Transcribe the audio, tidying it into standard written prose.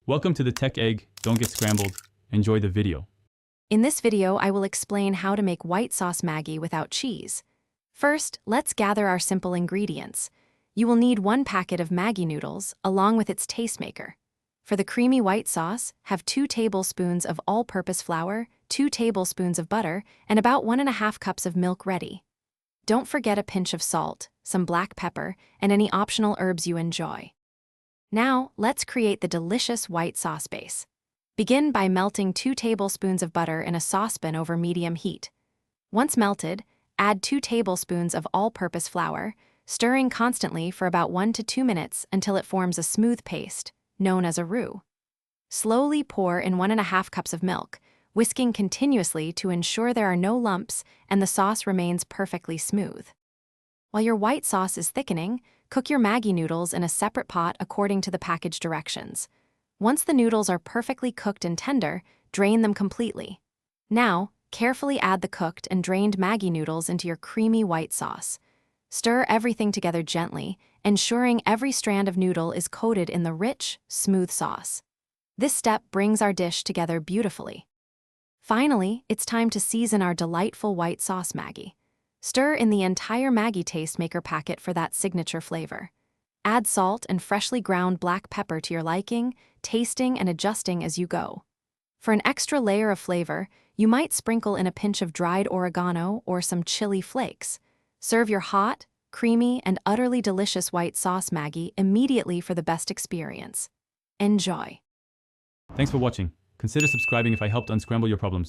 Welcome to the Tech Egg. Don't get scrambled. Enjoy the video. In this video, I will explain how to make white sauce Maggi without cheese. First, let's gather our simple ingredients. You will need 1 packet of Maggi noodles, along with its tastemaker. For the creamy white sauce, have 2 tablespoons of all-purpose flour, 2 tablespoons of butter, and about 1.5 cups of milk ready. Don't forget a pinch of salt, some black pepper, and any optional herbs you enjoy. Now, let's create the delicious white sauce base. Begin by melting 2 tablespoons of butter in a saucepan over medium heat. Once melted, add 2 tablespoons of all-purpose flour, stirring constantly for about 1 to 2 minutes until it forms a smooth paste, known as a roux. Slowly pour in 1.5 cups of milk, whisking continuously to ensure there are no lumps and the sauce remains perfectly smooth. While your white sauce is thickening, cook your Maggi noodles in a separate pot according to the package directions. Once the noodles are perfectly cooked and tender, drain them completely. Now, carefully add the cooked and drained Maggi noodles into your creamy white sauce. Stir everything together gently, ensuring every strand of noodle is coated in the rich, smooth sauce. This step brings our dish together beautifully. Finally, it's time to season our delightful white sauce Maggi. Stir in the entire Maggi tastemaker packet for that signature flavor. Add salt and freshly ground black pepper to your liking, tasting and adjusting as you go. For an extra layer of flavor, you might sprinkle in a pinch of dried oregano or some chili flakes. Serve your hot, creamy, and utterly delicious white sauce Maggi immediately for the best experience. Enjoy! Thanks for watching. Consider subscribing if I helped unscramble your problems.